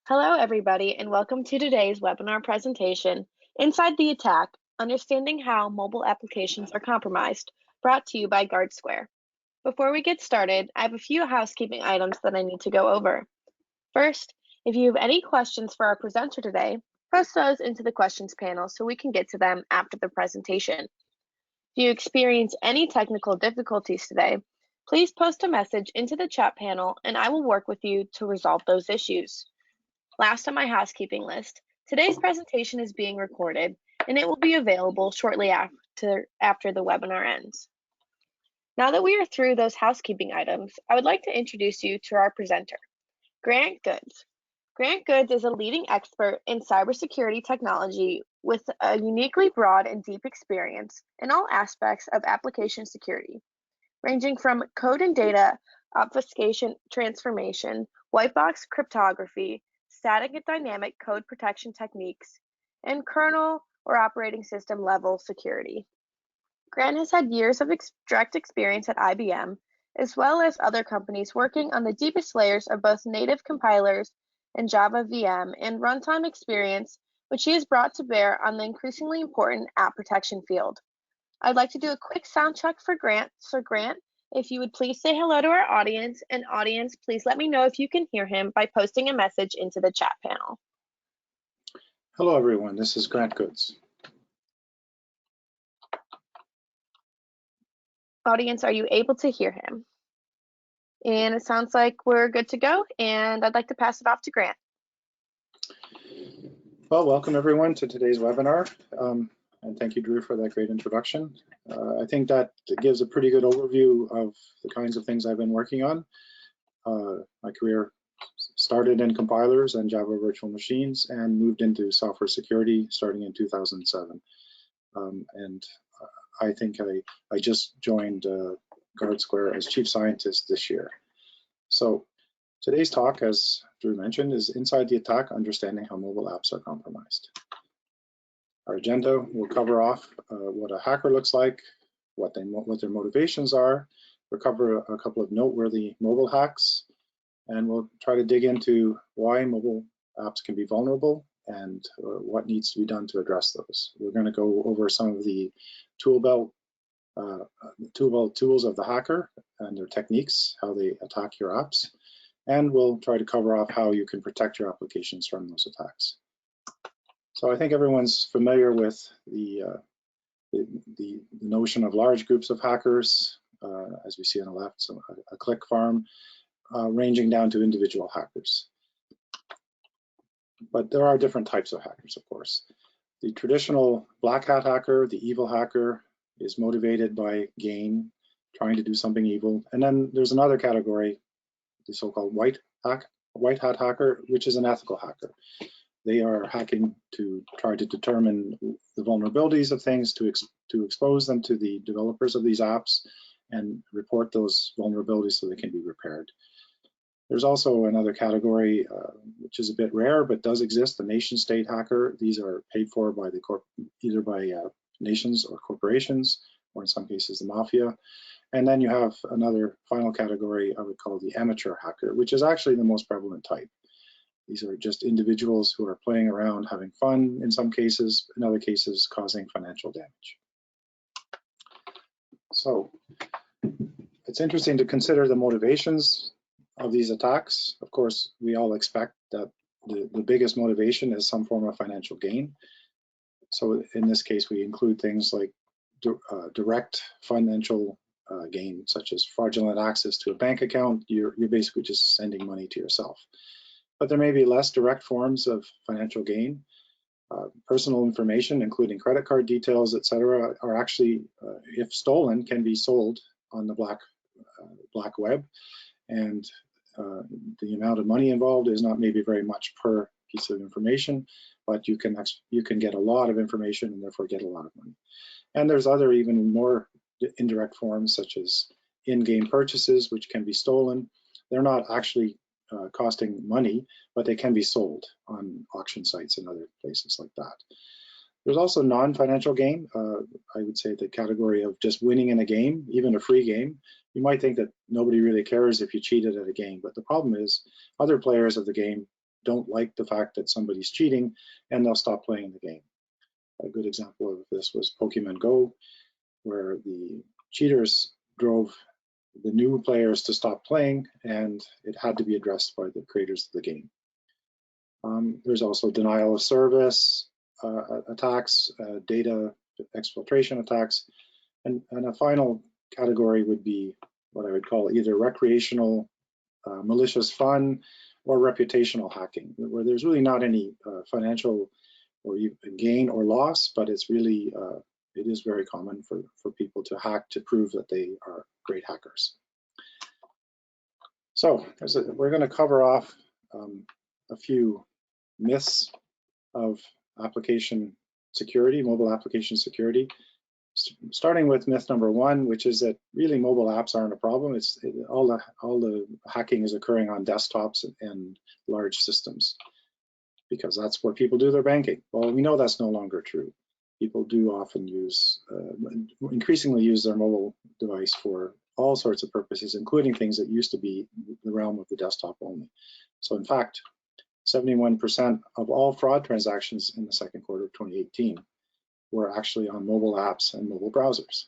Hello, everybody, and welcome to today's webinar presentation, Inside the Attack, Understanding How Mobile Applications Are Compromised, brought to you by Guardsquare. Before we get started, I have a few housekeeping items that I need to go over. First, if you have any questions for our presenter today, post those into the questions panel so we can get to them after the presentation. If you experience any technical difficulties today, please post a message into the chat panel and I will work with you to resolve those issues. Last on my housekeeping list, today's presentation is being recorded and it will be available shortly after the webinar ends. Now that we are through those housekeeping items, I would like to introduce you to our presenter, Grant Goods. Grant Goods is a leading expert in cybersecurity technology with a uniquely broad and deep experience in all aspects of application security, ranging from code and data obfuscation transformation, white box cryptography, static and dynamic code protection techniques, and kernel or operating system level security. Grant has had years of direct experience at IBM, as well as other companies working on the deepest layers of both native compilers and Java VM and runtime experience, which he has brought to bear on the increasingly important app protection field. I'd like to do a quick sound check for Grant. So Grant, if you would please say hello to our audience, and audience, please let me know if you can hear him by posting a message into the chat panel. Hello everyone, this is Grant Goods. Audience, are you able to hear him? And it sounds like we're good to go, and I'd like to pass it off to Grant. Well, welcome everyone to today's webinar, and thank you, Drew, for that great introduction. I think that gives a pretty good overview of the kinds of things I've been working on. My career started in compilers and Java virtual machines and moved into software security starting in 2007. I think I just joined Guardsquare as Chief Scientist this year. So today's talk, as Drew mentioned, is Inside the Attack, Understanding How Mobile Apps Are Compromised. Our agenda will cover off what a hacker looks like, what their motivations are. We'll cover a couple of noteworthy mobile hacks, and we'll try to dig into why mobile apps can be vulnerable and what needs to be done to address those. We're going to go over some of the tool belt tools of the hacker and their techniques, how they attack your apps, and we'll try to cover off how you can protect your applications from those attacks. So I think everyone's familiar with the notion of large groups of hackers, as we see on the left, so a click farm, ranging down to individual hackers. But there are different types of hackers, of course. The traditional black hat hacker, the evil hacker, is motivated by gain, trying to do something evil. And then there's another category, the so-called white hat hacker, which is an ethical hacker. They are hacking to try to determine the vulnerabilities of things, to expose them to the developers of these apps and report those vulnerabilities so they can be repaired. There's also another category, which is a bit rare, but does exist, the nation state hacker. These are paid for by either by nations or corporations, or in some cases the mafia. And then you have another final category I would call the amateur hacker, which is actually the most prevalent type. These are just individuals who are playing around, having fun in some cases, in other cases causing financial damage. So it's interesting to consider the motivations of these attacks. Of course, we all expect that the biggest motivation is some form of financial gain. So in this case, we include things like direct financial gain, such as fraudulent access to a bank account. You're basically just sending money to yourself. But there may be less direct forms of financial gain. Personal information, including credit card details, etc., are actually, if stolen, can be sold on the black web. And the amount of money involved is not maybe very much per piece of information, but you can get a lot of information and therefore get a lot of money. And there's other even more indirect forms, such as in-game purchases, which can be stolen. They're not actually costing money, but they can be sold on auction sites and other places like that. There's also non-financial gain. I would say the category of just winning in a game, even a free game. You might think that nobody really cares if you cheated at a game, but the problem is other players of the game don't like the fact that somebody's cheating, and they'll stop playing the game. A good example of this was Pokemon Go, where the cheaters drove the new players to stop playing, and it had to be addressed by the creators of the game. There's also denial of service attacks, data exfiltration attacks, and a final category would be what I would call either recreational, malicious fun, or reputational hacking, where there's really not any financial or gain or loss, but it's really, it is very common for people to hack to prove that they are great hackers. So we're going to cover off a few myths of application security, mobile application security, starting with myth number one, which is that really mobile apps aren't a problem. All the hacking is occurring on desktops and large systems, because that's where people do their banking. Well, we know that's no longer true. People do often increasingly use their mobile device for all sorts of purposes, including things that used to be the realm of the desktop only. So in fact, 71% of all fraud transactions in the second quarter of 2018 were actually on mobile apps and mobile browsers.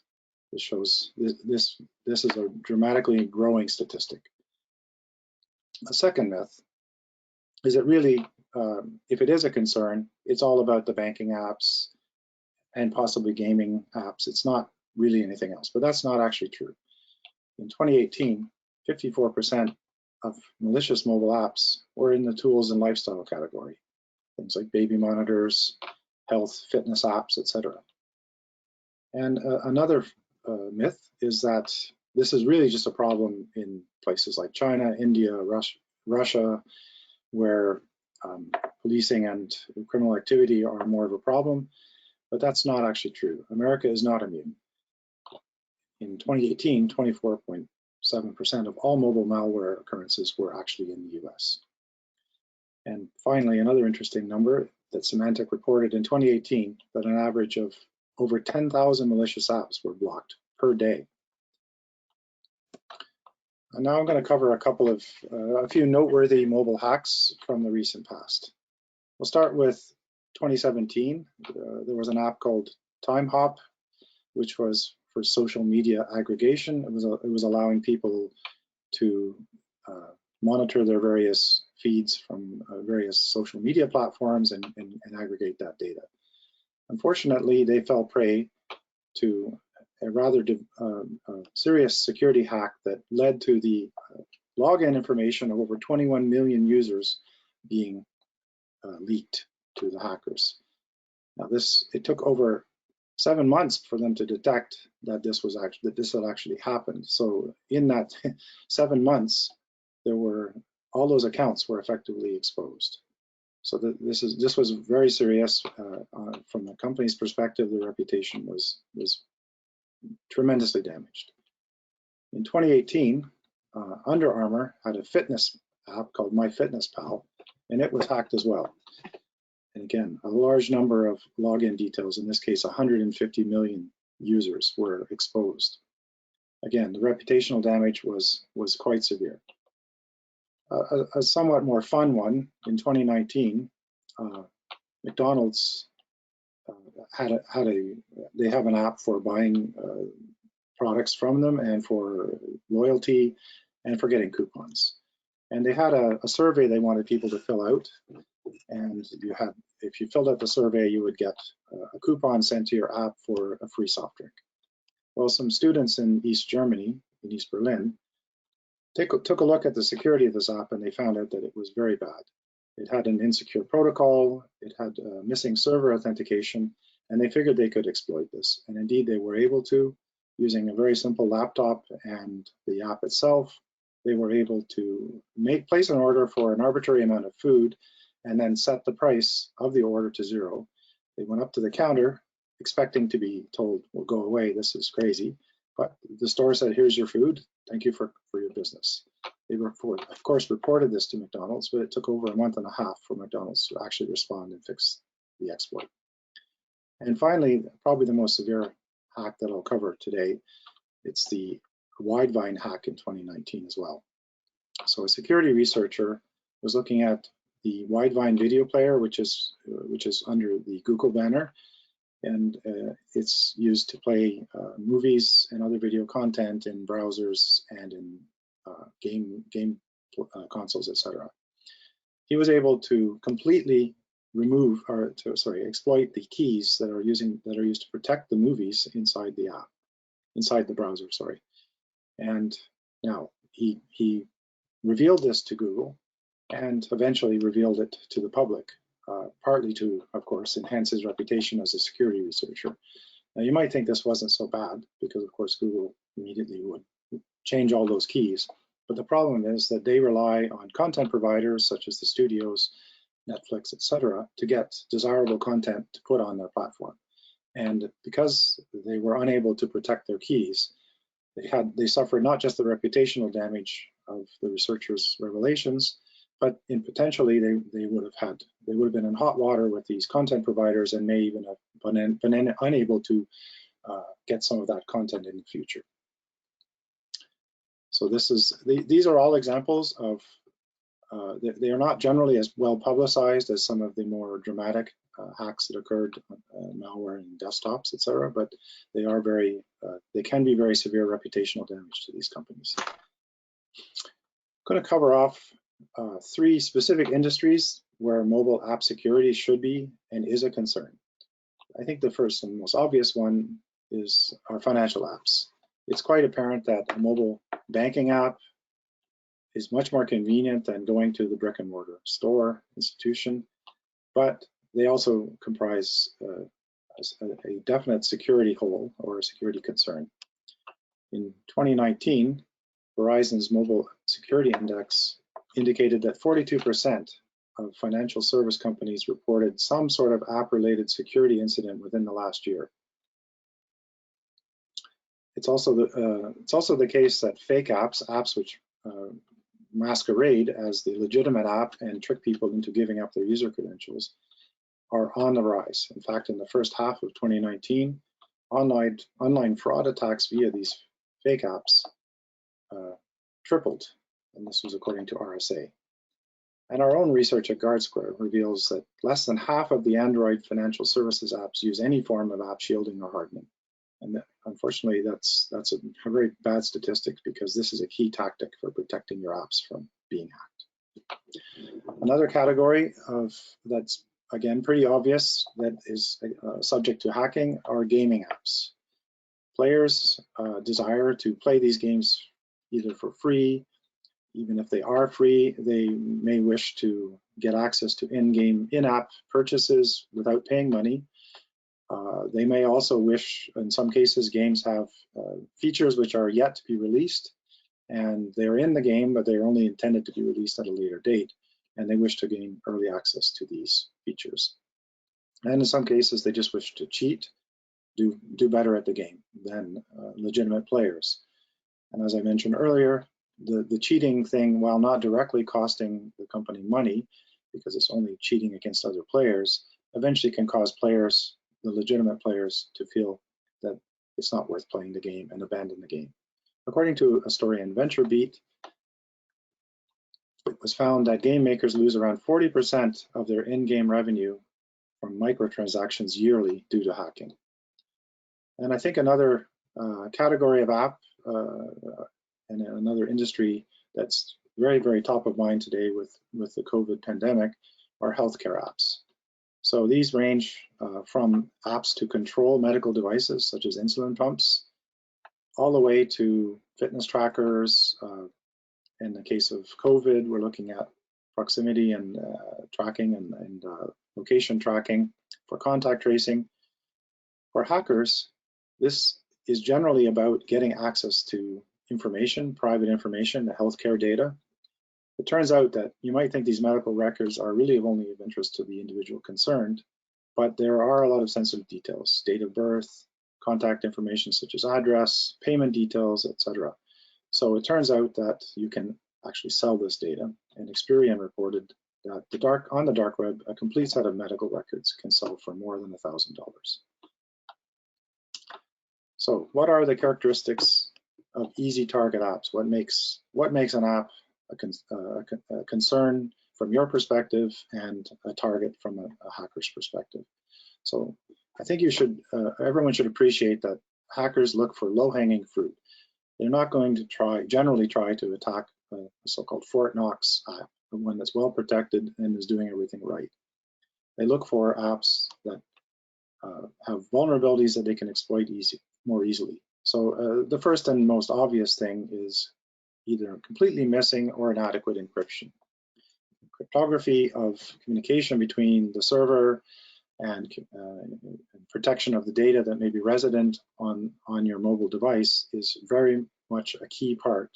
This shows this is a dramatically growing statistic. A second myth is that really, if it is a concern, it's all about the banking apps and possibly gaming apps. It's not really anything else, but that's not actually true. In 2018, 54% of malicious mobile apps were in the tools and lifestyle category, things like baby monitors, health, fitness apps, etc. And another myth is that this is really just a problem in places like China, India, Russia, where policing and criminal activity are more of a problem, but that's not actually true. America is not immune. In 2018, 24.7% of all mobile malware occurrences were actually in the US. And finally, another interesting number that Symantec reported in 2018, that an average of over 10,000 malicious apps were blocked per day. And now I'm going to cover a few noteworthy mobile hacks from the recent past. We'll start with 2017. There was an app called TimeHop, which was for social media aggregation. It was allowing people to monitor their various feeds from various social media platforms and aggregate that data. Unfortunately, they fell prey to a rather serious security hack that led to the login information of over 21 million users being leaked to the hackers. Now, it took over 7 months for them to detect that this had actually happened. So in that 7 months, all those accounts were effectively exposed. So this was very serious. From the company's perspective, the reputation was tremendously damaged. In 2018, Under Armour had a fitness app called MyFitnessPal, and it was hacked as well. And again, a large number of login details, in this case 150 million users, were exposed. Again, the reputational damage was quite severe. A somewhat more fun one, in 2019, McDonald's they have an app for buying products from them and for loyalty and for getting coupons. And they had a survey they wanted people to fill out. And if you filled out the survey, you would get a coupon sent to your app for a free soft drink. Well, some students in East Germany, in East Berlin, took a look at the security of this app, and they found out that it was very bad. It had an insecure protocol, it had missing server authentication, and they figured they could exploit this. And indeed, they were able to, using a very simple laptop and the app itself. They were able to place an order for an arbitrary amount of food and then set the price of the order to 0. They went up to the counter expecting to be told, well, go away, this is crazy. But the store said, here's your food, thank you for your business. They of course reported this to McDonald's, but it took over a month and a half for McDonald's to actually respond and fix the exploit. And finally, probably the most severe hack that I'll cover today, it's the Widevine hack in 2019 as well. So a security researcher was looking at the Widevine video player, which is under the Google banner, and it's used to play movies and other video content in browsers and in game consoles, etc. He was able to completely remove, or exploit the keys that are used to protect the movies inside the app, inside the browser. And now he revealed this to Google, and eventually revealed it to the public, partly to, of course, enhance his reputation as a security researcher. Now, you might think this wasn't so bad, because, of course, Google immediately would change all those keys. But the problem is that they rely on content providers, such as the studios, Netflix, etc., to get desirable content to put on their platform. And because they were unable to protect their keys, they suffered not just the reputational damage of the researchers' revelations, but potentially they would have been in hot water with these content providers, and may even have been unable to get some of that content in the future. So these are all examples of they are not generally as well publicized as some of the more dramatic hacks that occurred on malware and desktops, etc. But they are they can be very severe reputational damage to these companies. I'm going to cover off 3 specific industries where mobile app security should be and is a concern. I think the first and most obvious one is our financial apps. It's quite apparent that a mobile banking app is much more convenient than going to the brick and mortar store institution, but they also comprise a definite security hole or a security concern. In 2019, Verizon's Mobile Security Index indicated that 42% of financial service companies reported some sort of app-related security incident within the last year. It's also the case that fake apps which masquerade as the legitimate app and trick people into giving up their user credentials, are on the rise. In fact, in the first half of 2019, online fraud attacks via these fake apps tripled, and this was according to RSA. And our own research at Guardsquare reveals that less than half of the Android financial services apps use any form of app shielding or hardening. And unfortunately, that's a very bad statistic, because this is a key tactic for protecting your apps from being hacked. Another category that's, again, pretty obvious that is subject to hacking are gaming apps. Players desire to play these games either for free. Even if they are free, they may wish to get access to in-app purchases without paying money. They may also wish, in some cases, games have features which are yet to be released, and they're in the game, but they're only intended to be released at a later date, and they wish to gain early access to these features. And in some cases, they just wish to cheat, do better at the game than legitimate players. And as I mentioned earlier, the cheating thing, while not directly costing the company money, because it's only cheating against other players, eventually can cause players, the legitimate players, to feel that it's not worth playing the game and abandon the game. According to a story in VentureBeat, it was found that game makers lose around 40% of their in-game revenue from microtransactions yearly due to hacking. And I think another category of app and another industry that's very, very top of mind today with the COVID pandemic are healthcare apps. So these range from apps to control medical devices such as insulin pumps, all the way to fitness trackers. In the case of COVID, we're looking at proximity and tracking and location tracking for contact tracing. For hackers, this is generally about getting access to information, private information, the healthcare data. It turns out that you might think these medical records are really only of interest to the individual concerned, but there are a lot of sensitive details: date of birth, contact information such as address, payment details, etc. So it turns out that you can actually sell this data, and Experian reported that on the dark web, a complete set of medical records can sell for more than $1,000. So what are the characteristics of easy target apps? What makes an app a concern from your perspective and a target from a hacker's perspective. So I think everyone should appreciate that hackers look for low-hanging fruit. They're not going to generally try to attack a so-called Fort Knox app, one that's well protected and is doing everything right. They look for apps that have vulnerabilities that they can exploit more easily. So the first and most obvious thing is either completely missing or inadequate encryption. Cryptography of communication between the server and protection of the data that may be resident on your mobile device is very much a key part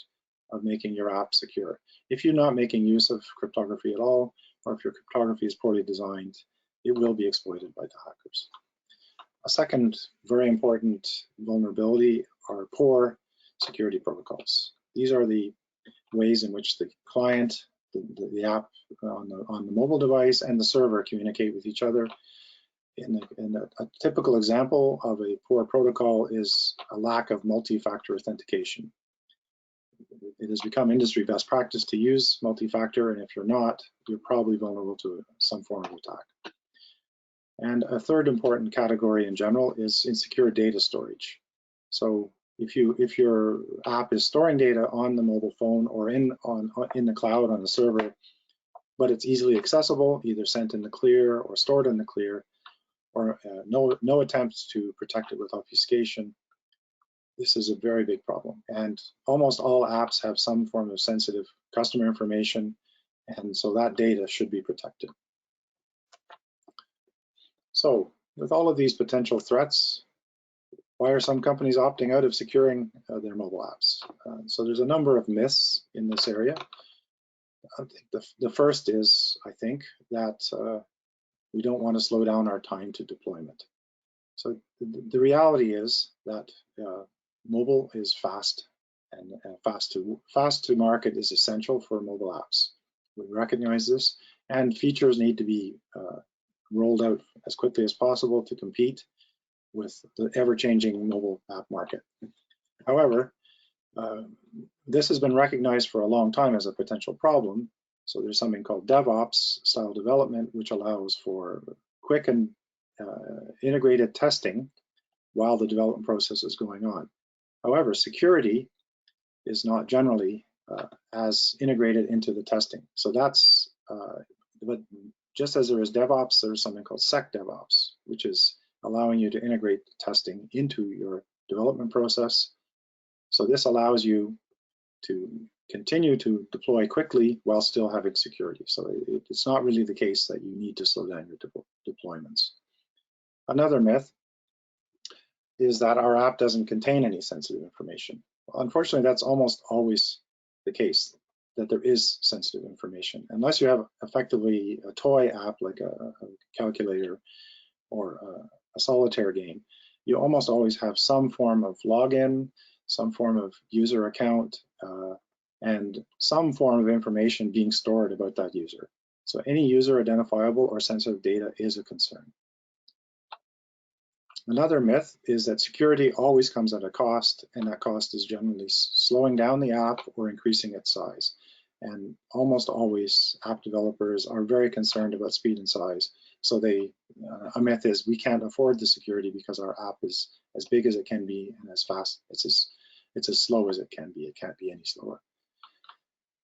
of making your app secure. If you're not making use of cryptography at all, or if your cryptography is poorly designed, it will be exploited by the hackers. A second very important vulnerability are poor security protocols. These are the ways in which the client, the app on the mobile device, and the server communicate with each other. A typical example of a poor protocol is a lack of multi-factor authentication. It has become industry best practice to use multi-factor, and if you're not, you're probably vulnerable to some form of attack. And a third important category in general is insecure data storage. So if your app is storing data on the mobile phone or in the cloud on the server, but it's easily accessible, either sent in the clear or stored in the clear, or no attempts to protect it with obfuscation, this is a very big problem. And almost all apps have some form of sensitive customer information, and so that data should be protected. So with all of these potential threats, why are some companies opting out of securing their mobile apps? So there's a number of myths in this area. I think the first is, I think, that we don't want to slow down our time to deployment. So the reality is that mobile is fast, and fast to market is essential for mobile apps. We recognize this, and features need to be rolled out as quickly as possible to compete with the ever-changing mobile app market. However, this has been recognized for a long time as a potential problem. So there's something called DevOps style development, which allows for quick and integrated testing while the development process is going on. However, security is not generally as integrated into the testing. So that's, but just as there is DevOps, there's something called SecDevOps, which is allowing you to integrate testing into your development process. So this allows you to continue to deploy quickly while still having security. So it's not really the case that you need to slow down your deployments. Another myth is that our app doesn't contain any sensitive information. Well, unfortunately, that's almost always the case, that there is sensitive information. Unless you have effectively a toy app like a calculator or a solitaire game, you almost always have some form of login, some form of user account, and some form of information being stored about that user. So any user identifiable or sensitive data is a concern. Another myth is that security always comes at a cost, and that cost is generally slowing down the app or increasing its size. And almost always app developers are very concerned about speed and size. So a myth is we can't afford the security because our app is as big as it can be and as fast, it's as slow as it can be. It can't be any slower.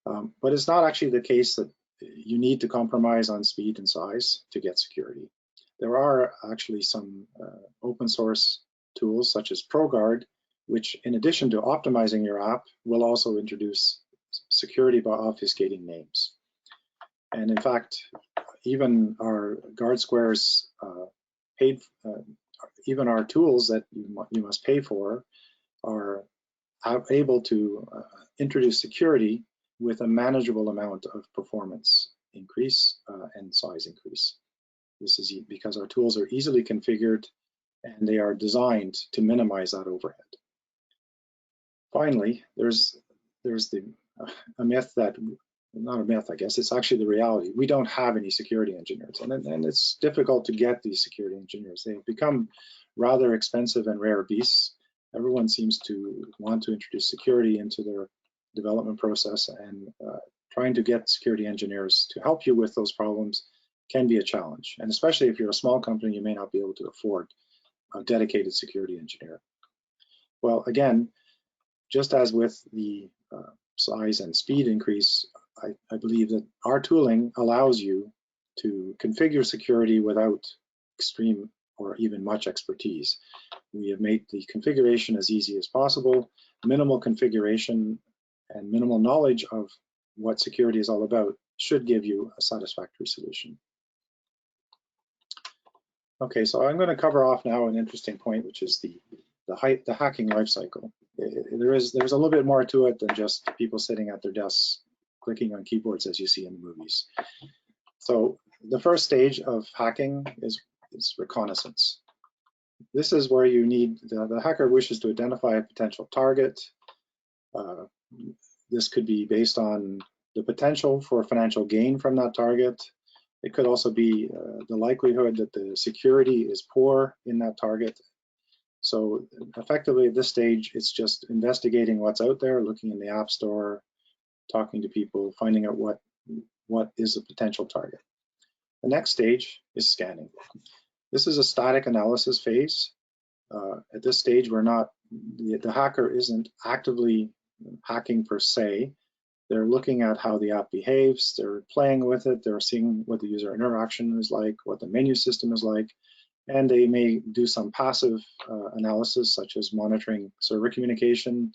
But it's not actually the case that you need to compromise on speed and size to get security. There are actually some open source tools such as ProGuard, which in addition to optimizing your app, will also introduce security by obfuscating names. And in fact, even our Guardsquare's even our tools that you must pay for are able to introduce security with a manageable amount of performance increase and size increase. This is because our tools are easily configured and they are designed to minimize that overhead. Finally, there's a myth that, not a myth, I guess, it's actually the reality. We don't have any security engineers, and it's difficult to get these security engineers. They've become rather expensive and rare beasts. Everyone seems to want to introduce security into their development process and trying to get security engineers to help you with those problems can be a challenge. And especially if you're a small company, you may not be able to afford a dedicated security engineer. Well, again, just as with the size and speed increase, I believe that our tooling allows you to configure security without extreme or even much expertise. We have made the configuration as easy as possible. Minimal configuration and minimal knowledge of what security is all about should give you a satisfactory solution. Okay, so I'm going to cover off now an interesting point, which is the hacking lifecycle. There's a little bit more to it than just people sitting at their desks clicking on keyboards as you see in the movies. So the first stage of hacking is reconnaissance. This is where you need, the hacker wishes to identify a potential target. This could be based on the potential for financial gain from that target. It could also be the likelihood that the security is poor in that target. So effectively at this stage, it's just investigating what's out there, looking in the App Store, talking to people, finding out what is a potential target. The next stage is scanning. This is a static analysis phase. At this stage, the hacker isn't actively hacking per se. They're looking at how the app behaves, they're playing with it, they're seeing what the user interaction is like, what the menu system is like, and they may do some passive analysis, such as monitoring server communication.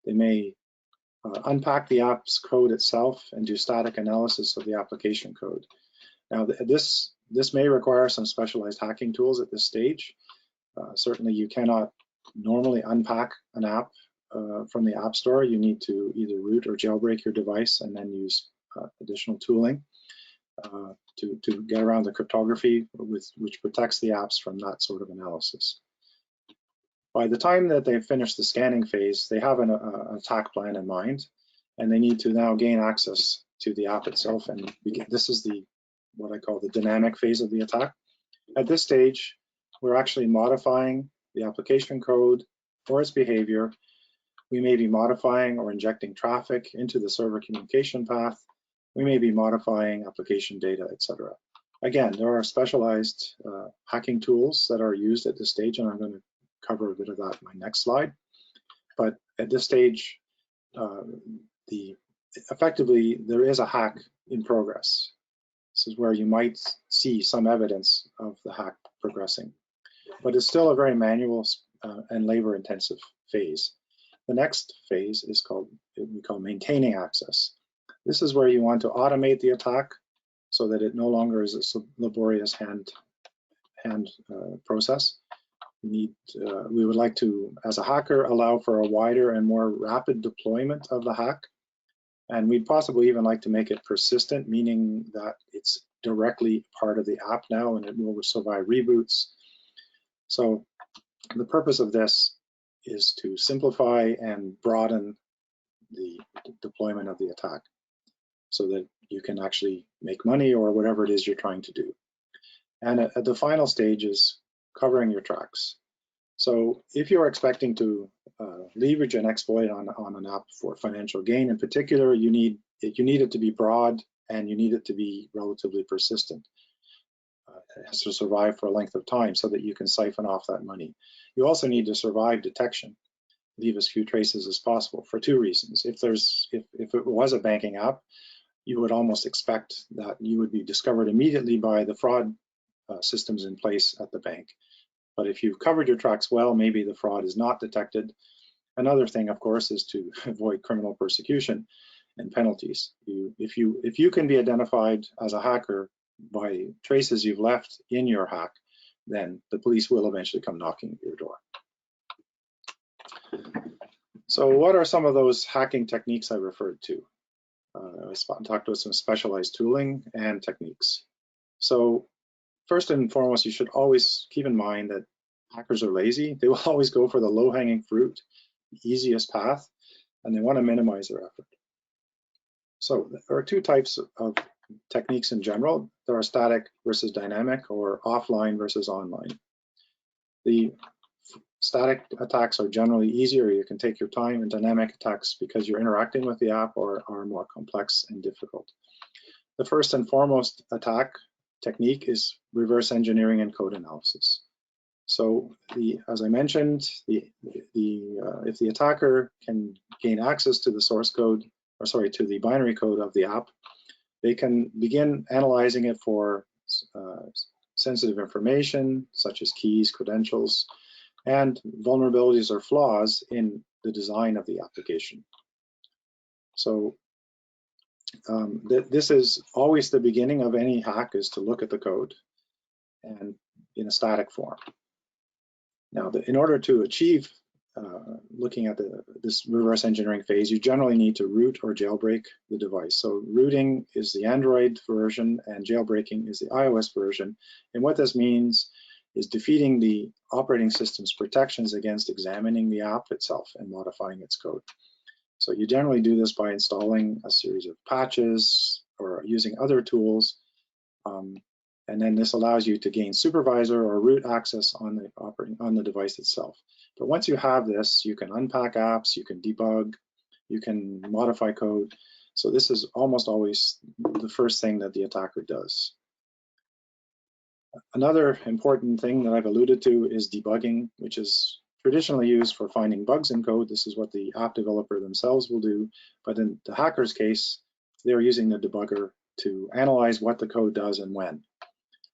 They may unpack the app's code itself and do static analysis of the application code. Now, this may require some specialized hacking tools at this stage. Certainly, you cannot normally unpack an app from the App Store. You need to either root or jailbreak your device and then use additional tooling to get around the cryptography which protects the apps from that sort of analysis. By the time that they've finished the scanning phase, they have an attack plan in mind, and they need to now gain access to the app itself. And this is what I call the dynamic phase of the attack. At this stage, we're actually modifying the application code or its behavior. We may be modifying or injecting traffic into the server communication path. We may be modifying application data, etc. Again, there are specialized hacking tools that are used at this stage, and I'm going to cover a bit of that in my next slide. But at this stage, effectively, there is a hack in progress. This is where you might see some evidence of the hack progressing. But it's still a very manual and labor-intensive phase. The next phase is we call maintaining access. This is where you want to automate the attack so that it no longer is a laborious hand process. We would like to, as a hacker, allow for a wider and more rapid deployment of the hack. And we'd possibly even like to make it persistent, meaning that it's directly part of the app now and it will survive reboots. So the purpose of this is to simplify and broaden the deployment of the attack so that you can actually make money or whatever it is you're trying to do. And at the final stage is covering your tracks. So if you're expecting to leverage an exploit on an app for financial gain in particular, you need it to be broad and you need it to be relatively persistent. It has to survive for a length of time so that you can siphon off that money. You also need to survive detection, leave as few traces as possible for two reasons. If it was a banking app, you would almost expect that you would be discovered immediately by the fraud systems in place at the bank. But if you've covered your tracks well, maybe the fraud is not detected. Another thing, of course, is to avoid criminal persecution and penalties. If you can be identified as a hacker by traces you've left in your hack, then the police will eventually come knocking at your door. So what are some of those hacking techniques I referred to? I talked about some specialized tooling and techniques. So first and foremost, you should always keep in mind that hackers are lazy. They will always go for the low-hanging fruit, the easiest path, and they want to minimize their effort. So there are two types of techniques in general. There are static versus dynamic, or offline versus online. The Static attacks are generally easier. You can take your time, and dynamic attacks, because you're interacting with the app, are more complex and difficult. The first and foremost attack technique is reverse engineering and code analysis. So as I mentioned, if the attacker can gain access to the source code, or sorry, to the binary code of the app, they can begin analyzing it for sensitive information such as keys, credentials, and vulnerabilities or flaws in the design of the application. So this is always the beginning of any hack, is to look at the code and in a static form. Now, in order to achieve looking at this reverse engineering phase, you generally need to root or jailbreak the device. So rooting is the Android version and jailbreaking is the iOS version. And what this means is defeating the operating system's protections against examining the app itself and modifying its code. So you generally do this by installing a series of patches or using other tools. And then this allows you to gain supervisor or root access on the device itself. But once you have this, you can unpack apps, you can debug, you can modify code. So this is almost always the first thing that the attacker does. Another important thing that I've alluded to is debugging, which is traditionally used for finding bugs in code. This is what the app developer themselves will do. But in the hacker's case, they're using the debugger to analyze what the code does and when.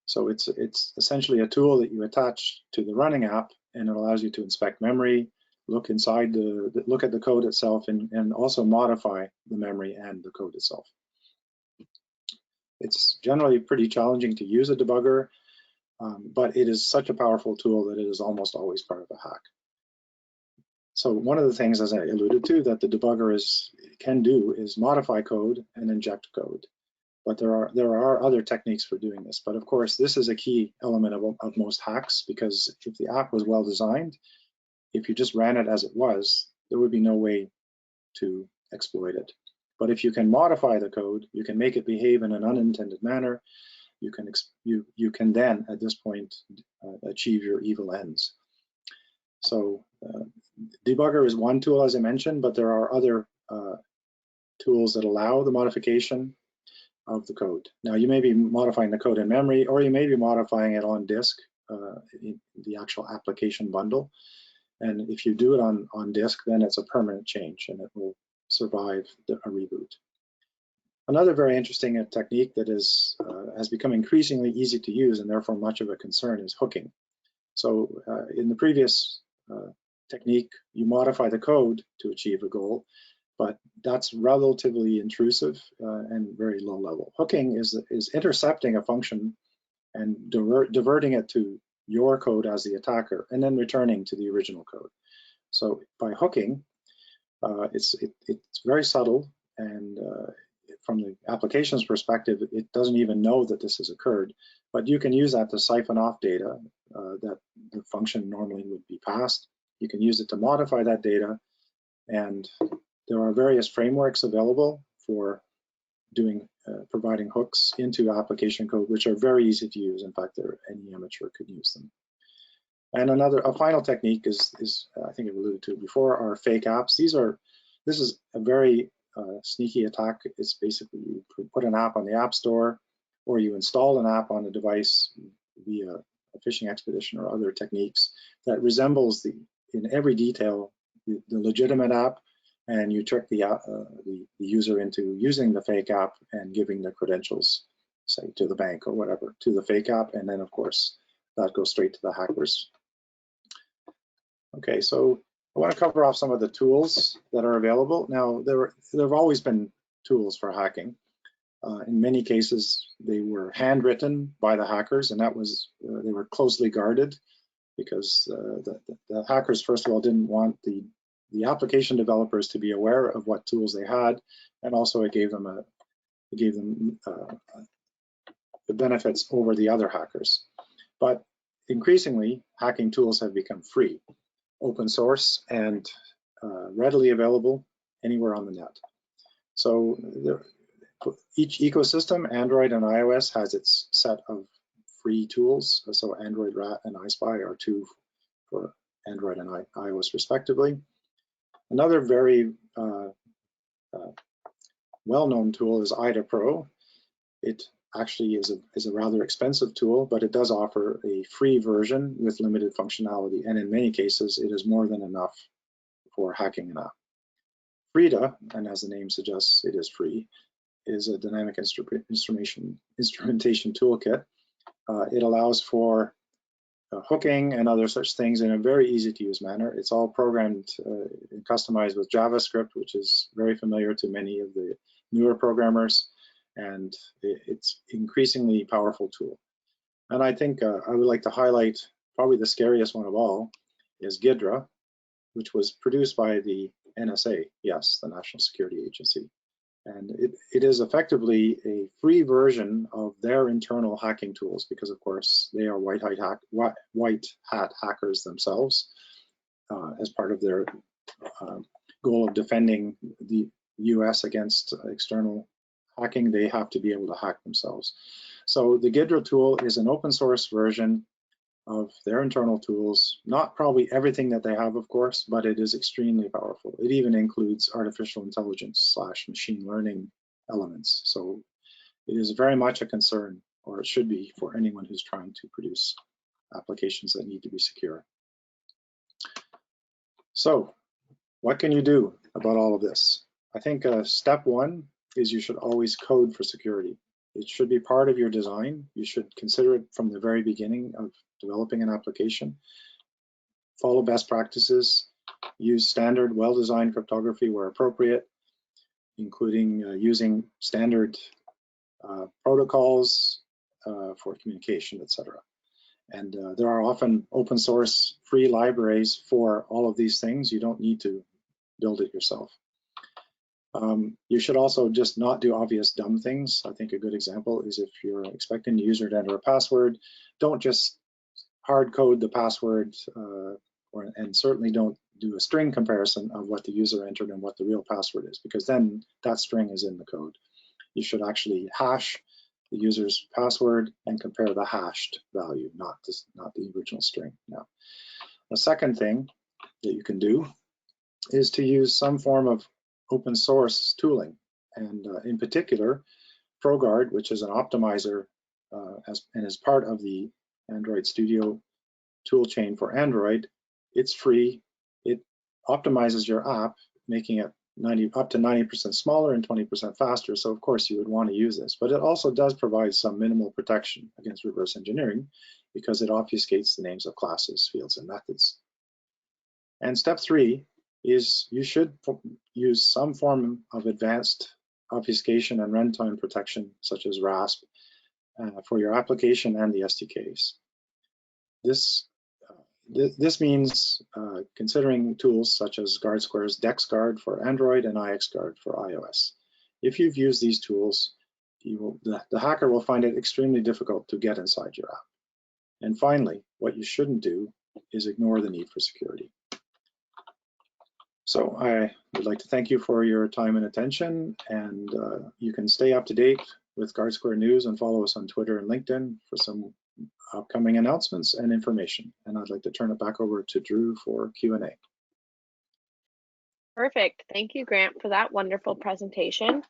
So it's essentially a tool that you attach to the running app, and it allows you to inspect memory, look inside look at the code itself, and also modify the memory and the code itself. It's generally pretty challenging to use a debugger, but it is such a powerful tool that it is almost always part of a hack. So one of the things, as I alluded to, that the debugger can do is modify code and inject code. But there are other techniques for doing this. But of course, this is a key element of most hacks, because if the app was well designed, if you just ran it as it was, there would be no way to exploit it. But if you can modify the code, you can make it behave in an unintended manner, you can then, at this point, achieve your evil ends. So debugger is one tool, as I mentioned, but there are other tools that allow the modification of the code. Now, you may be modifying the code in memory, or you may be modifying it on disk, in the actual application bundle. And if you do it on disk, then it's a permanent change and it will survive a reboot. Another very interesting technique that has become increasingly easy to use and therefore much of a concern is hooking. So in the previous technique, you modify the code to achieve a goal, but that's relatively intrusive and very low level. Hooking is intercepting a function and diverting it to your code as the attacker, and then returning to the original code. So by hooking, it's very subtle, and from the application's perspective, it doesn't even know that this has occurred, but you can use that to siphon off data that the function normally would be passed. You can use it to modify that data, and there are various frameworks available for providing hooks into application code, which are very easy to use. In fact, any amateur could use them. And a final technique is I think I've alluded to it before, are fake apps. This is a very sneaky attack. It's basically you put an app on the App Store, or you install an app on a device via a phishing expedition or other techniques that resembles in every detail the legitimate app, and you trick the user into using the fake app and giving the credentials, say to the bank or whatever, to the fake app, and then of course that goes straight to the hackers. Okay, so I want to cover off some of the tools that are available. Now, there have always been tools for hacking. In many cases, they were handwritten by the hackers, and they were closely guarded, because the hackers, first of all, didn't want the application developers to be aware of what tools they had, and also it gave them the benefits over the other hackers. But increasingly, hacking tools have become free, open source, and readily available anywhere on the net. So each ecosystem, Android and iOS, has its set of free tools. So Android Rat and iSpy are two for Android and iOS respectively. Another very well-known tool is IDA Pro. It actually is a rather expensive tool, but it does offer a free version with limited functionality, and in many cases it is more than enough for hacking an app. Frida, and as the name suggests, it is free, is a dynamic instrumentation toolkit. It allows for hooking and other such things in a very easy to use manner. It's all programmed and customized with JavaScript, which is very familiar to many of the newer programmers, and it's increasingly powerful tool. And I think I would like to highlight probably the scariest one of all is Ghidra, which was produced by the NSA, yes, the National Security Agency. And it is effectively a free version of their internal hacking tools, because of course they are white hat hackers themselves. As part of their goal of defending the US against external hacking, they have to be able to hack themselves. So the Ghidra tool is an open source version of their internal tools, not probably everything that they have, of course, but it is extremely powerful. It even includes artificial intelligence / machine learning elements. So it is very much a concern, or it should be, for anyone who's trying to produce applications that need to be secure. So what can you do about all of this? I think step one is you should always code for security. It should be part of your design. You should consider it from the very beginning of developing an application. Follow best practices. Use standard, well-designed cryptography where appropriate, including using standard protocols for communication, etc. And there are often open source free libraries for all of these things. You don't need to build it yourself. You should also just not do obvious dumb things. I think a good example is if you're expecting the user to enter a password, don't just hard code the password, and certainly don't do a string comparison of what the user entered and what the real password is, because then that string is in the code. You should actually hash the user's password and compare the hashed value, not the original string. Now, the second thing that you can do is to use some form of open source tooling, and in particular, ProGuard, which is an optimizer and is part of the Android Studio toolchain for Android. It's free. It optimizes your app, making it up to 90% smaller and 20% faster. So of course you would want to use this, but it also does provide some minimal protection against reverse engineering because it obfuscates the names of classes, fields, and methods. And step three is you should use some form of advanced obfuscation and runtime protection, such as RASP, for your application and the SDKs. This means considering tools such as Guardsquare's DexGuard for Android and IXGuard for iOS. If you've used these tools, the hacker will find it extremely difficult to get inside your app. And finally, what you shouldn't do is ignore the need for security. So I would like to thank you for your time and attention, and you can stay up to date with Guardsquare News and follow us on Twitter and LinkedIn for some upcoming announcements and information. And I'd like to turn it back over to Drew for Q&A. Perfect. Thank you, Grant, for that wonderful presentation.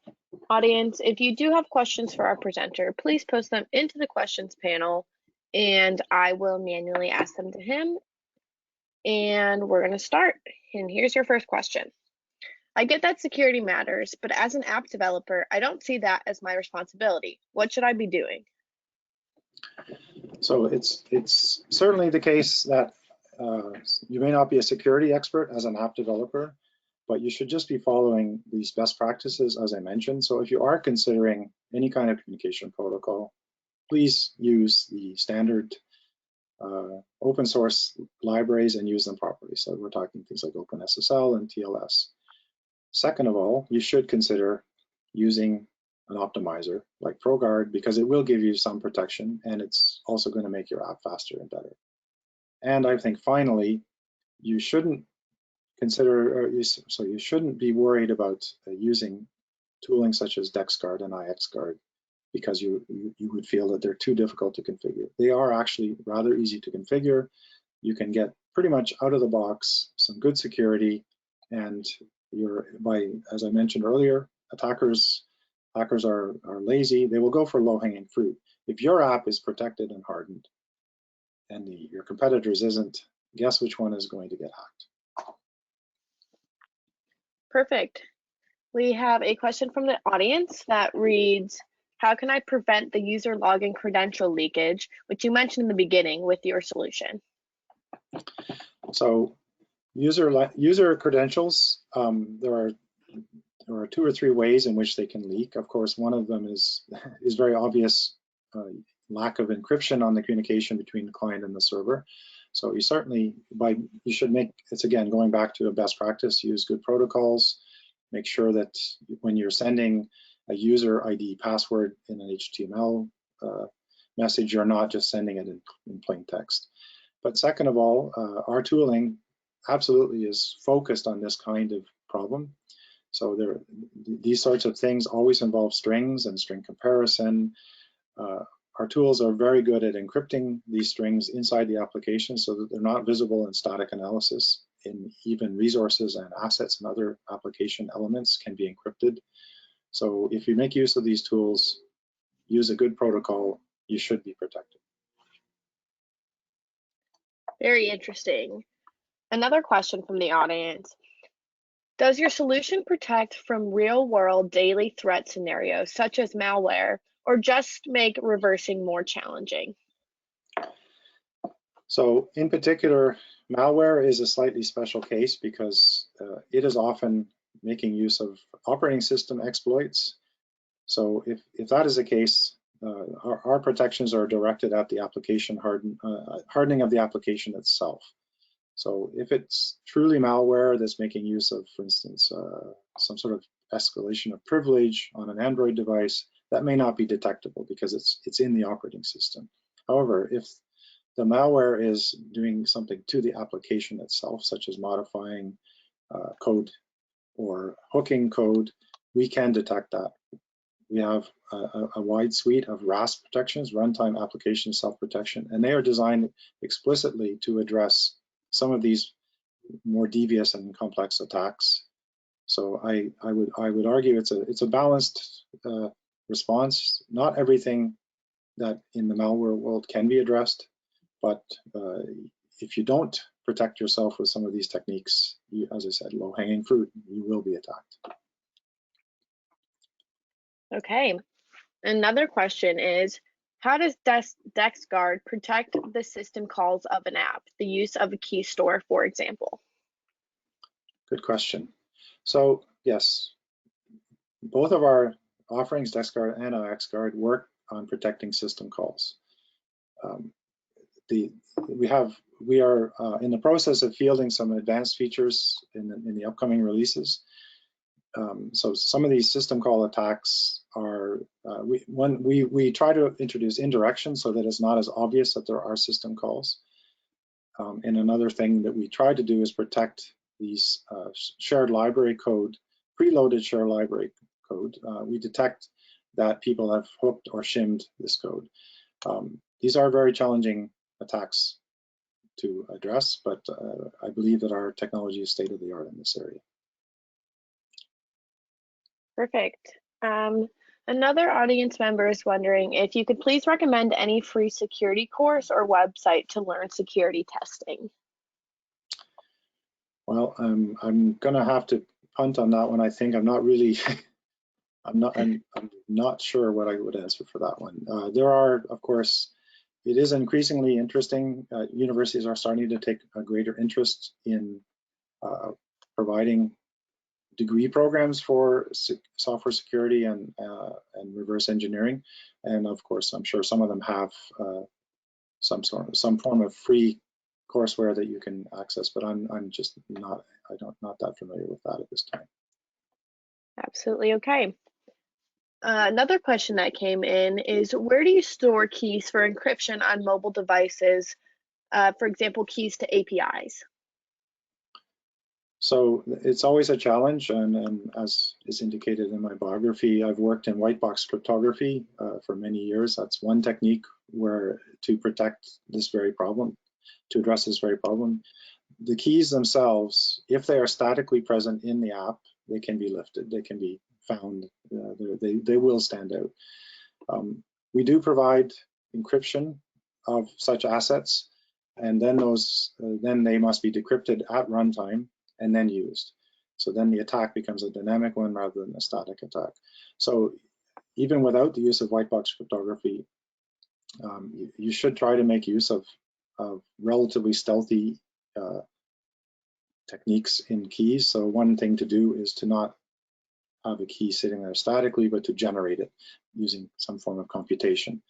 Audience, if you do have questions for our presenter, please post them into the questions panel, and I will manually ask them to him. And we're going to start. And here's your first question. I get that security matters, but as an app developer, I don't see that as my responsibility. What should I be doing? So it's certainly the case that you may not be a security expert as an app developer, but you should just be following these best practices, as I mentioned. So if you are considering any kind of communication protocol, please use the standard open source libraries and use them properly. So we're talking things like OpenSSL and TLS. Second of all, you should consider using an optimizer like ProGuard, because it will give you some protection, and it's also going to make your app faster and better. And I think finally, you shouldn't consider, so you shouldn't be worried about using tooling such as DexGuard and IXGuard, because you would feel that they're too difficult to configure. They are actually rather easy to configure. You can get pretty much out of the box, some good security, and as I mentioned earlier, hackers are lazy. They will go for low-hanging fruit. If your app is protected and hardened, and your competitors isn't, guess which one is going to get hacked? Perfect. We have a question from the audience that reads, how can I prevent the user login credential leakage, which you mentioned in the beginning with your solution? So user credentials, there are 2 or 3 ways in which they can leak. Of course, one of them is very obvious, lack of encryption on the communication between the client and the server. So you certainly, you should make, it's again going back to a best practice, use good protocols, make sure that when you're sending a user ID password in an HTML message, you're not just sending it in plain text. But second of all, our tooling absolutely is focused on this kind of problem. So these sorts of things always involve strings and string comparison. Our tools are very good at encrypting these strings inside the application so that they're not visible in static analysis. In even resources and assets and other application elements can be encrypted. So if you make use of these tools, use a good protocol, you should be protected. Very interesting. Another question from the audience. Does your solution protect from real-world daily threat scenarios such as malware, or just make reversing more challenging? So in particular, malware is a slightly special case because it is often making use of operating system exploits. So if that is the case, our protections are directed at the application hardening of the application itself. So if it's truly malware that's making use of, for instance, some sort of escalation of privilege on an Android device, that may not be detectable because it's in the operating system. However, if the malware is doing something to the application itself, such as modifying code or hooking code, we can detect that. We have a wide suite of RAS protections, runtime application self-protection, and they are designed explicitly to address some of these more devious and complex attacks. So I would argue it's a balanced response. Not everything that in the malware world can be addressed, but if you don't protect yourself with some of these techniques, as I said, low-hanging fruit, you will be attacked. Okay. Another question is, how does DexGuard protect the system calls of an app, the use of a key store, for example? Good question. So yes, both of our offerings, DexGuard and XGuard, work on protecting system calls. We are in the process of fielding some advanced features in the upcoming releases. So some of these system call attacks are, we try to introduce indirection so that it's not as obvious that there are system calls. And another thing that we try to do is protect these shared library code, preloaded shared library code. We detect that people have hooked or shimmed this code. These are very challenging attacks to address, but I believe that our technology is state-of-the-art in this area. Perfect. Another audience member is wondering if you could please recommend any free security course or website to learn security testing. Well, I'm gonna have to punt on that one. I think I'm not really, I'm not sure what I would answer for that one. There are, of course, it is increasingly interesting. Universities are starting to take a greater interest in providing degree programs for software security and reverse engineering, and of course, I'm sure some of them have some form of free courseware that you can access. But I'm just not that familiar with that at this time. Absolutely okay. Another question that came in is, where do you store keys for encryption on mobile devices? For example, keys to APIs. So it's always a challenge, and as is indicated in my biography, I've worked in white box cryptography for many years. That's one technique to protect this very problem. to address this very problem. The keys themselves, if they are statically present in the app, they can be lifted, they can be found, they will stand out. We do provide encryption of such assets, and then then they must be decrypted at runtime and then used. So then the attack becomes a dynamic one rather than a static attack. So even without the use of white box cryptography, you should try to make use of relatively stealthy techniques in keys. So one thing to do is to not have a key sitting there statically, but to generate it using some form of computation.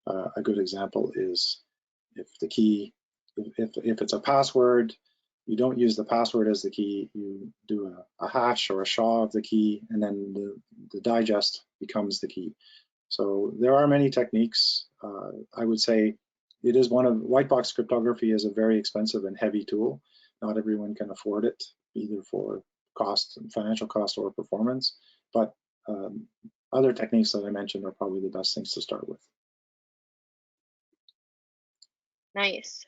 A good example is if the key, if it's a password, you don't use the password as the key, you do a hash or a SHA of the key, and then the digest becomes the key. So there are many techniques. I would say it is white box cryptography is a very expensive and heavy tool. Not everyone can afford it, either for cost, financial cost, or performance, but other techniques that I mentioned are probably the best things to start with. Nice.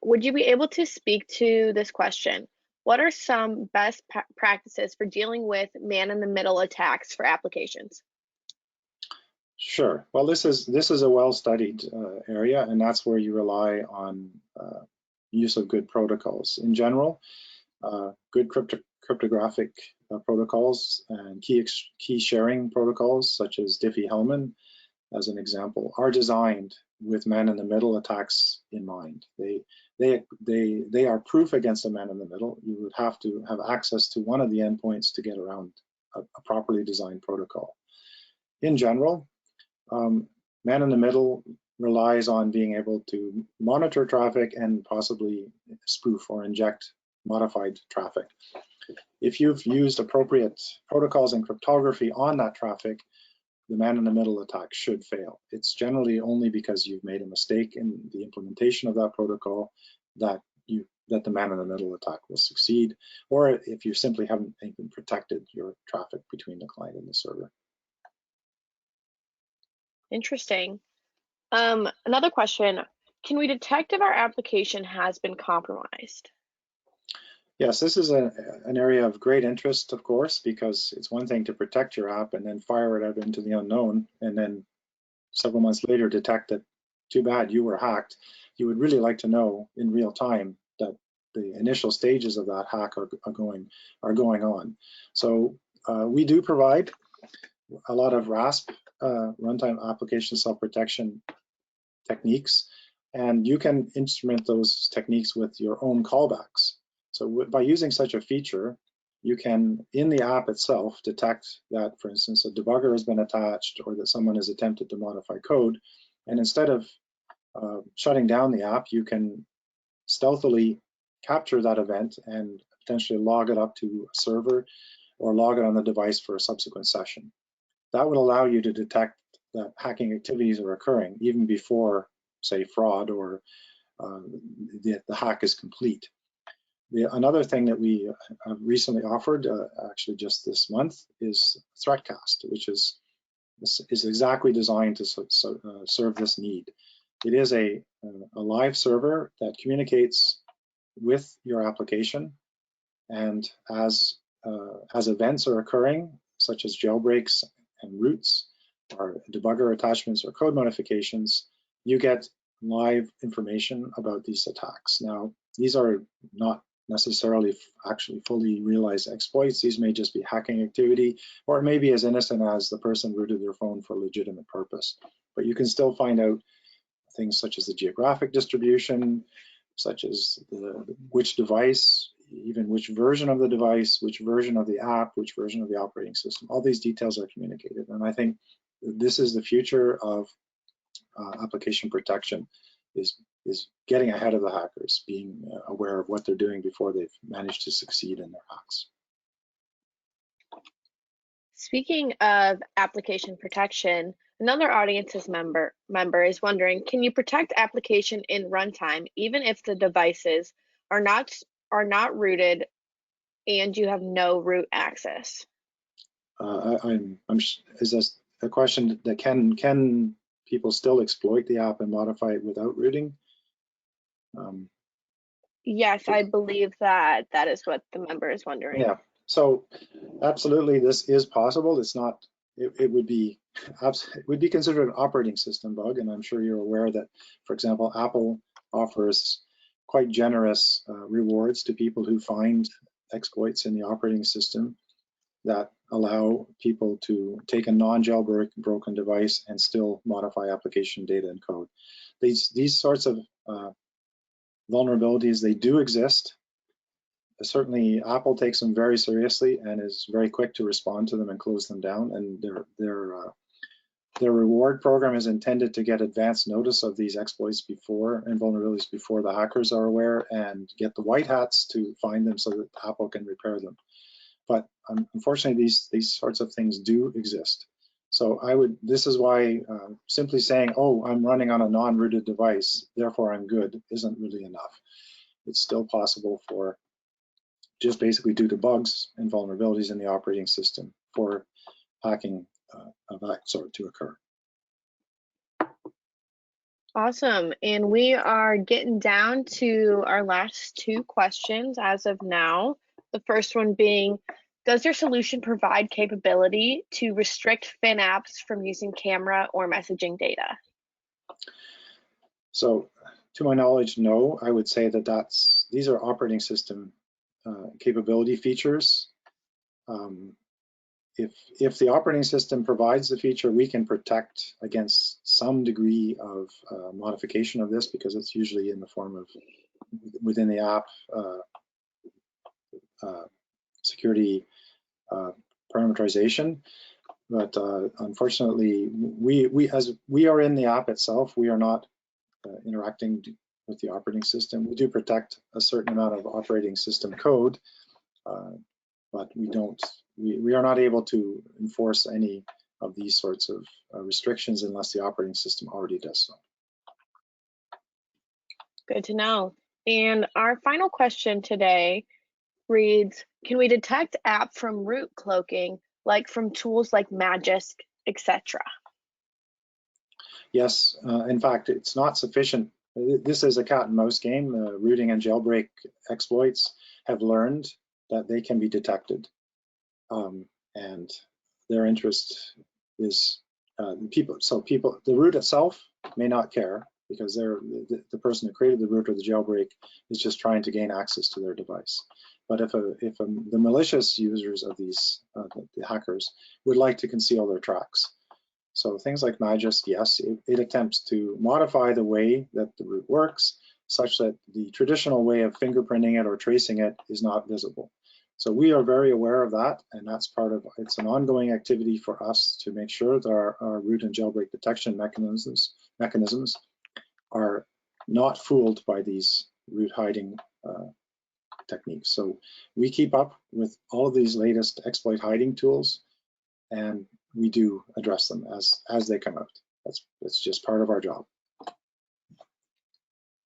Would you be able to speak to this question? What are some best practices for dealing with man-in-the-middle attacks for applications? Sure. Well, this is a well-studied area, and that's where you rely on use of good protocols. In general, good cryptographic protocols and key sharing protocols, such as Diffie-Hellman, as an example, are designed with man-in-the-middle attacks in mind. They are proof against a man-in-the-middle. You would have to have access to one of the endpoints to get around a properly designed protocol. In general, man-in-the-middle relies on being able to monitor traffic and possibly spoof or inject modified traffic. If you've used appropriate protocols and cryptography on that traffic, the man-in-the-middle attack should fail. It's generally only because you've made a mistake in the implementation of that protocol that the man-in-the-middle attack will succeed, or if you simply haven't even protected your traffic between the client and the server. Interesting. Another question, can we detect if our application has been compromised? Yes, this is an area of great interest, of course, because it's one thing to protect your app and then fire it out into the unknown, and then several months later detect that, too bad, you were hacked. You would really like to know in real time that the initial stages of that hack are going on. So we do provide a lot of RASP, runtime application self-protection techniques, and you can instrument those techniques with your own callbacks. So by using such a feature, you can, in the app itself, detect that, for instance, a debugger has been attached or that someone has attempted to modify code. And instead of shutting down the app, you can stealthily capture that event and potentially log it up to a server or log it on the device for a subsequent session. That would allow you to detect that hacking activities are occurring even before, say, fraud or the hack is complete. Another thing that we have recently offered, actually just this month, is Threatcast, which is exactly designed to serve this need. It is a live server that communicates with your application, and as events are occurring, such as jailbreaks and roots, or debugger attachments or code modifications, you get live information about these attacks. Now, these are not necessarily actually fully realized exploits. These may just be hacking activity, or it may be as innocent as the person rooted their phone for a legitimate purpose. But you can still find out things such as the geographic distribution, such as which device, even which version of the device, which version of the app, which version of the operating system. All these details are communicated, and I think this is the future of application protection, is getting ahead of the hackers, being aware of what they're doing before they've managed to succeed in their hacks. Speaking of application protection, another audience's member is wondering, can you protect application in runtime even if the devices are not rooted and you have no root access? Is this a question that can people still exploit the app and modify it without rooting? Yes, I believe that that is what the member is wondering. Yeah, so absolutely this is possible. It's not, it would be considered an operating system bug, and I'm sure you're aware that, for example, Apple offers quite generous rewards to people who find exploits in the operating system that allow people to take a non-jailbroken device and still modify application data and code. These sorts of vulnerabilities, they do exist. Certainly Apple takes them very seriously and is very quick to respond to them and close them down, and their reward program is intended to get advance notice of these exploits before and vulnerabilities before the hackers are aware, and get the white hats to find them so that Apple can repair them. But unfortunately these sorts of things do exist. So this is why simply saying, oh, I'm running on a non-rooted device, therefore I'm good, isn't really enough. It's still possible for, just basically due to bugs and vulnerabilities in the operating system, for hacking of that sort to occur. Awesome. And we are getting down to our last two questions as of now. The first one being, does your solution provide capability to restrict fin apps from using camera or messaging data? So to my knowledge, no. I would say that these are operating system capability features. If the operating system provides the feature, we can protect against some degree of modification of this, because it's usually in the form of within the app security parameterization. But unfortunately, as we are in the app itself, we are not interacting with the operating system. We do protect a certain amount of operating system code, but we are not able to enforce any of these sorts of restrictions unless the operating system already does so. Good to know. And our final question today reads, can we detect app from root cloaking, like from tools like Magisk, etc.? Yes, in fact, it's not sufficient. This is a cat and mouse game. Rooting and jailbreak exploits have learned that they can be detected, and their interest is people. So the root itself may not care, because the person who created the root or the jailbreak is just trying to gain access to their device. But if the malicious users of these the hackers would like to conceal their tracks. So things like Magisk, yes, it attempts to modify the way that the root works, such that the traditional way of fingerprinting it or tracing it is not visible. So we are very aware of that, and that's it's an ongoing activity for us to make sure that our root and jailbreak detection mechanisms are not fooled by these root hiding techniques. So we keep up with all of these latest exploit hiding tools, and we do address them as they come out. That's just part of our job.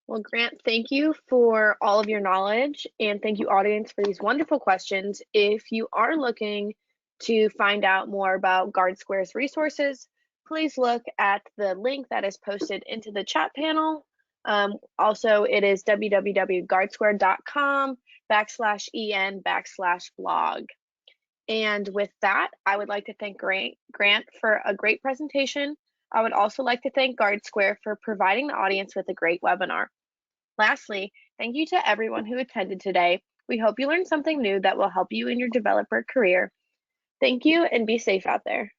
Well, Grant, thank you for all of your knowledge, and thank you, audience, for these wonderful questions. If you are looking to find out more about Guardsquare's resources, please look at the link that is posted into the chat panel. Also, it is www.guardsquare.com/en/blog. And with that, I would like to thank Grant for a great presentation. I would also like to thank Guardsquare for providing the audience with a great webinar. Lastly, thank you to everyone who attended today. We hope you learned something new that will help you in your developer career. Thank you, and be safe out there.